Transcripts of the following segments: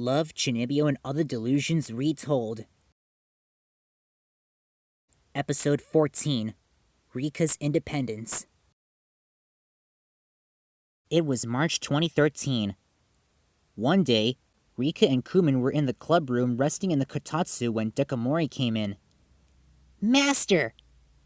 Love, Chunibyo, and Other Delusions Retold. Episode 14, Rikka's Independence. It was March 2013. One day, Rikka and Kumin were in the club room resting in the kotatsu when Dekomori came in. "Master,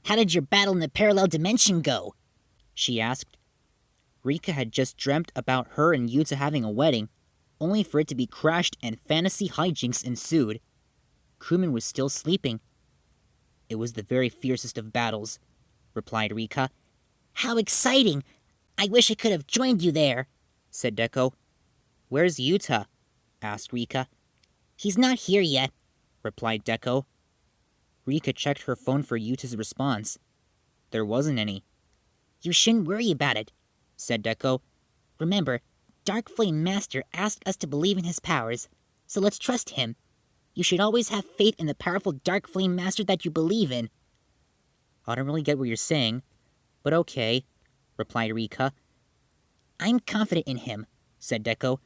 how did your battle in the parallel dimension go?" she asked. Rikka had just dreamt about her and Yuta having a wedding, only for it to be crashed and fantasy hijinks ensued. Kumin was still sleeping. "It was the very fiercest of battles," replied Rikka. "How exciting! I wish I could have joined you there," said Deko. "Where's Yuta?" asked Rikka. "He's not here yet," replied Deko. Rikka checked her phone for Yuta's response. There wasn't any. "You shouldn't worry about it," said Deko. "Remember, Dark Flame Master asked us to believe in his powers, so let's trust him. You should always have faith in the powerful Dark Flame Master that you believe in." "I don't really get what you're saying, but okay," replied Rikka. "I'm confident in him," said Deko.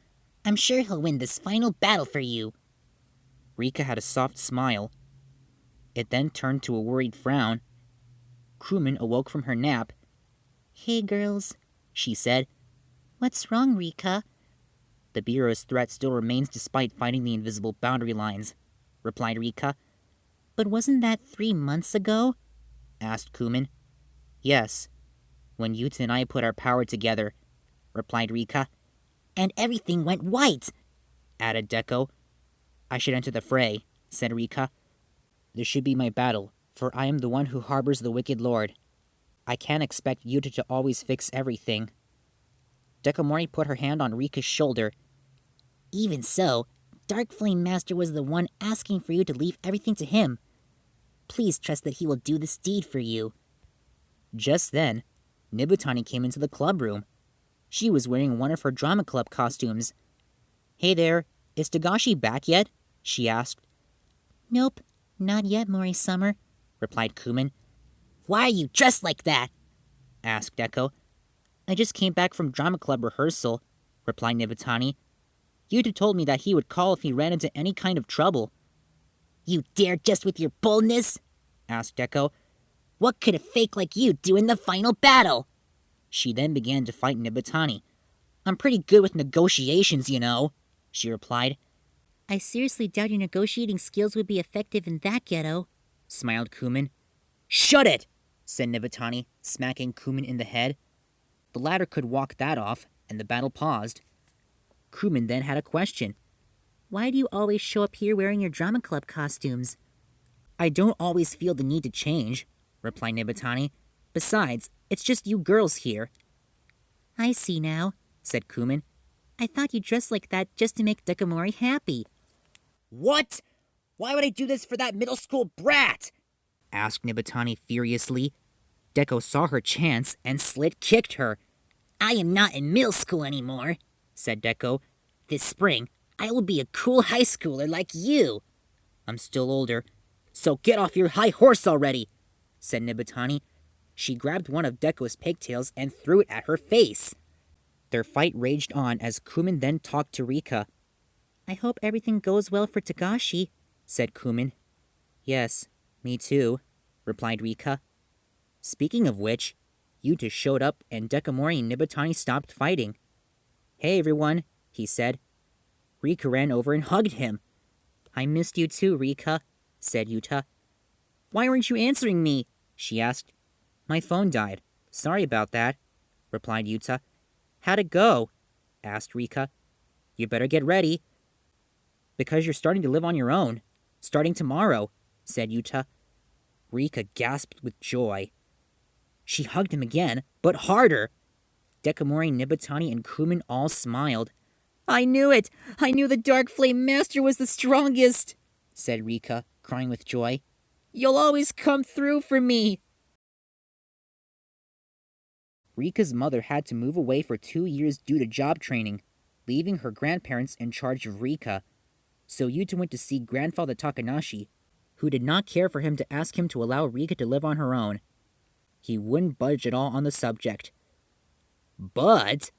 "I'm sure he'll win this final battle for you." Rikka had a soft smile. It then turned to a worried frown. Kumin awoke from her nap. "Hey, girls," she said. "What's wrong, Rikka?" "The Bureau's threat still remains despite fighting the invisible boundary lines," replied Rikka. "But wasn't that 3 months ago?" asked Kumin. "Yes, when Yuta and I put our power together," replied Rikka. "And everything went white," added Deko. "I should enter the fray," said Rikka. "This should be my battle, for I am the one who harbors the wicked lord. I can't expect Yuta to always fix everything." Dekomori put her hand on Rikka's shoulder. "Even so, Dark Flame Master was the one asking for you to leave everything to him. Please trust that he will do this deed for you." Just then, Nibutani came into the club room. She was wearing one of her drama club costumes. "Hey there, is Togashi back yet?" she asked. "Nope, not yet, Mori Summer," replied Kumin. "Why are you dressed like that?" asked Deko. "I just came back from drama club rehearsal," replied Nibutani. "Yuta told me that he would call if he ran into any kind of trouble." "You dare just with your boldness?" asked Deko. "What could a fake like you do in the final battle?" She then began to fight Nibutani. "I'm pretty good with negotiations, you know," she replied. "I seriously doubt your negotiating skills would be effective in that ghetto," smiled Kumin. "Shut it!" said Nibutani, smacking Kumin in the head. The latter could walk that off, and the battle paused. Kumin then had a question. "Why do you always show up here wearing your drama club costumes?" "I don't always feel the need to change," replied Nibutani. "Besides, it's just you girls here." "I see now," said Kumin. "I thought you dressed like that just to make Dekomori happy." "What? Why would I do this for that middle school brat?" asked Nibutani furiously. Deko saw her chance and slit-kicked her. "I am not in middle school anymore," said Deko. "This spring, I will be a cool high schooler like you." "I'm still older, so get off your high horse already," said Nibutani. She grabbed one of Deko's pigtails and threw it at her face. Their fight raged on as Kumin then talked to Rikka. "I hope everything goes well for Togashi," said Kumin. "Yes, me too," replied Rikka. Speaking of which, Yuta showed up and Dekomori and Nibutani stopped fighting. "Hey everyone," he said. Rikka ran over and hugged him. "I missed you too, Rikka," said Yuta. "Why weren't you answering me?" she asked. "My phone died. Sorry about that," replied Yuta. "How'd it go?" asked Rikka. "You better get ready." "Because you're starting to live on your own. Starting tomorrow," said Yuta. Rikka gasped with joy. She hugged him again, but harder. Dekomori, Nibutani, and Kumin all smiled. "I knew it! I knew the Dark Flame Master was the strongest!" said Rikka, crying with joy. "You'll always come through for me!" Rikka's mother had to move away for 2 years due to job training, leaving her grandparents in charge of Rikka. So Yuta went to see Grandfather Takanashi, who did not care for him to ask him to allow Rikka to live on her own. He wouldn't budge at all on the subject. But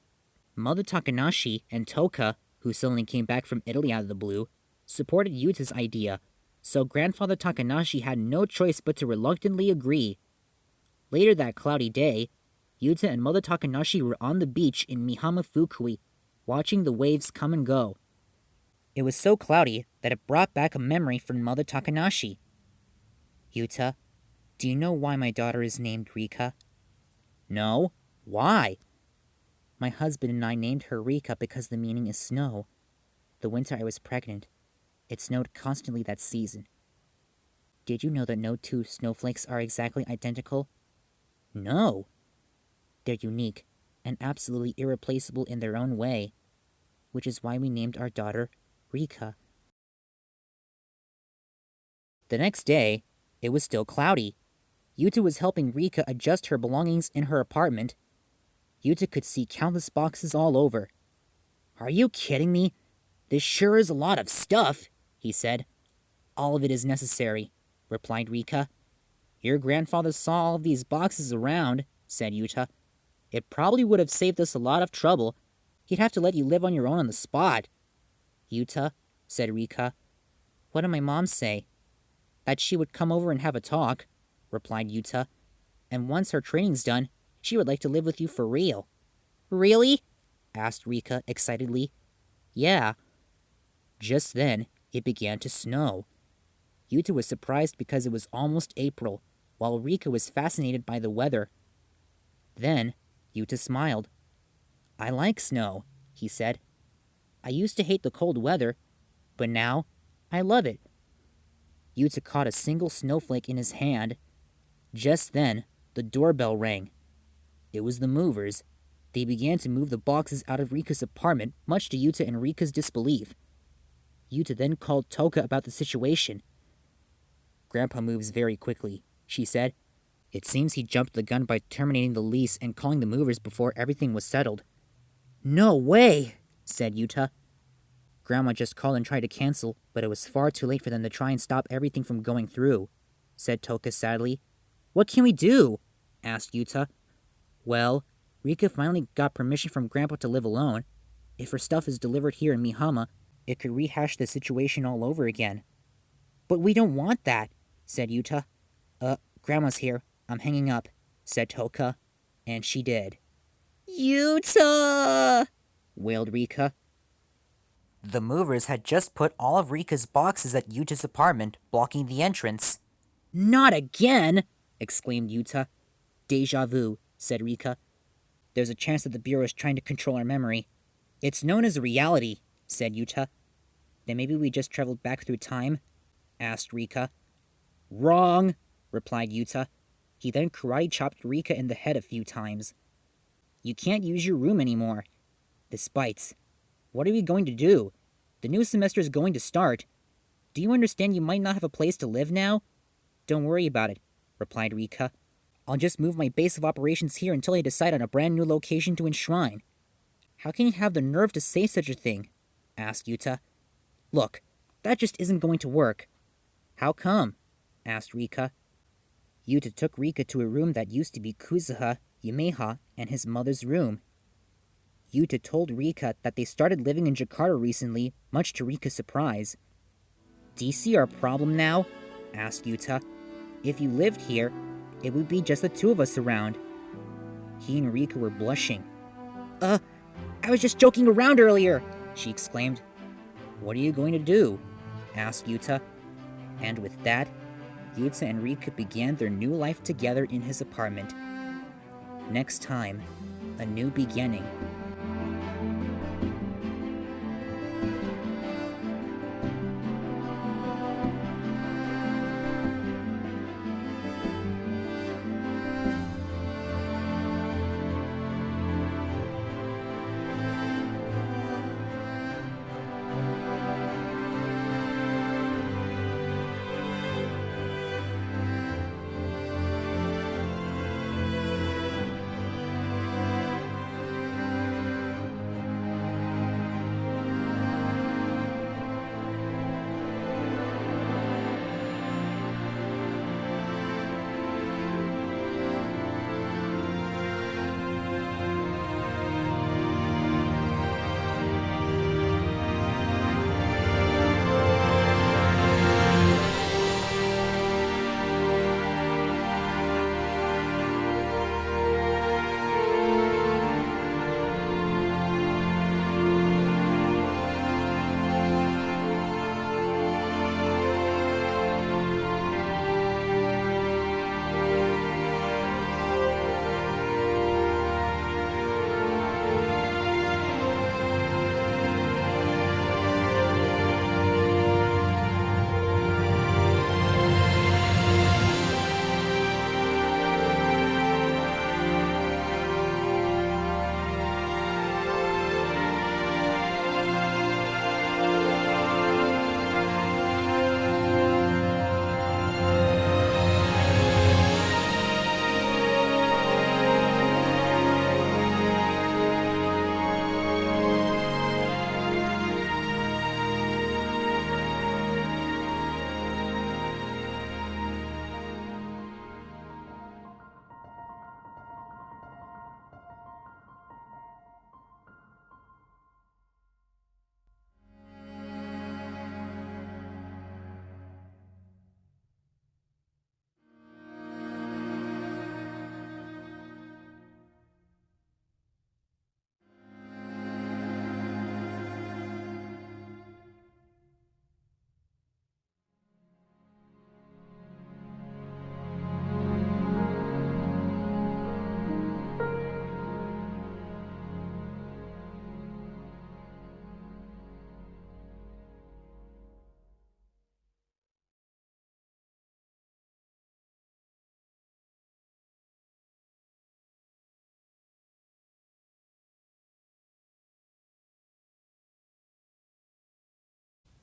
Mother Takanashi and Toka, who suddenly came back from Italy out of the blue, supported Yuta's idea, so Grandfather Takanashi had no choice but to reluctantly agree. Later that cloudy day, Yuta and Mother Takanashi were on the beach in Mihama Fukui, watching the waves come and go. It was so cloudy that it brought back a memory from Mother Takanashi. "Yuta, do you know why my daughter is named Rikka?" "No. Why?" "My husband and I named her Rikka because the meaning is snow. The winter I was pregnant, it snowed constantly that season. Did you know that no two snowflakes are exactly identical?" "No." "They're unique and absolutely irreplaceable in their own way, which is why we named our daughter Rikka." The next day, it was still cloudy. Yuta was helping Rikka adjust her belongings in her apartment. Yuta could see countless boxes all over. "Are you kidding me? This sure is a lot of stuff," he said. "All of it is necessary," replied Rikka. "Your grandfather saw all of these boxes around," said Yuta. "It probably would have saved us a lot of trouble. He'd have to let you live on your own on the spot." "Yuta," said Rikka, "what did my mom say?" "That she would come over and have a talk," replied Yuta. "And once her training's done, she would like to live with you for real." "Really?" asked Rikka excitedly. "Yeah." Just then, it began to snow. Yuta was surprised because it was almost April, while Rikka was fascinated by the weather. Then, Yuta smiled. "I like snow," he said. "I used to hate the cold weather, but now I love it." Yuta caught a single snowflake in his hand. Just then, the doorbell rang. It was the movers. They began to move the boxes out of Rikka's apartment, much to Yuta and Rikka's disbelief. Yuta then called Toka about the situation. "Grandpa moves very quickly," she said. "It seems he jumped the gun by terminating the lease and calling the movers before everything was settled." "No way," said Yuta. "Grandma just called and tried to cancel, but it was far too late for them to try and stop everything from going through," said Toka sadly. "What can we do?" asked Yuta. "Well, Rikka finally got permission from Grandpa to live alone. If her stuff is delivered here in Mihama, it could rehash the situation all over again." "But we don't want that," said Yuta. Grandma's here. I'm hanging up," said Toka, and she did. "Yuta!" wailed Rikka. The movers had just put all of Rikka's boxes at Yuta's apartment, blocking the entrance. "Not again!" exclaimed Yuta. "Deja vu," said Rikka. "There's a chance that the Bureau is trying to control our memory." "It's known as a reality," said Yuta. "Then maybe we just traveled back through time?" asked Rikka. "Wrong," replied Yuta. He then karate-chopped Rikka in the head a few times. "You can't use your room anymore. This bites. What are we going to do? The new semester is going to start. Do you understand you might not have a place to live now?" "Don't worry about it," replied Rikka. "I'll just move my base of operations here until I decide on a brand new location to enshrine." "How can you have the nerve to say such a thing?" asked Yuta. "Look, that just isn't going to work." "How come?" asked Rikka. Yuta took Rikka to a room that used to be Kuzuha, Yumeha, and his mother's room. Yuta told Rikka that they started living in Jakarta recently, much to Rikka's surprise. "Do you see our problem now?" asked Yuta. "If you lived here, it would be just the two of us around." He and Rikka were blushing. I was just joking around earlier," she exclaimed. "What are you going to do?" asked Yuta. And with that, Yuta and Rikka began their new life together in his apartment. Next time, a new beginning.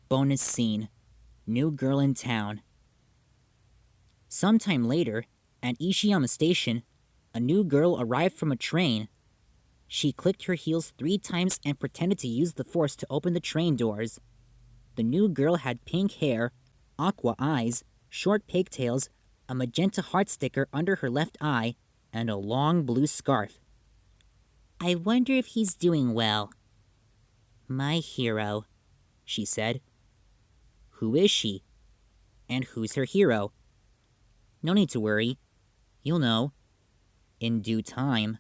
Bonus scene. New girl in town. Sometime later, at Ishiyama Station, a new girl arrived from a train. She clicked her heels 3 times and pretended to use the force to open the train doors. The new girl had pink hair, aqua eyes, short pigtails, a magenta heart sticker under her left eye, and a long blue scarf. I wonder if he's doing well. My hero, she said. Who is she? And who's her hero? No need to worry. You'll know. In due time.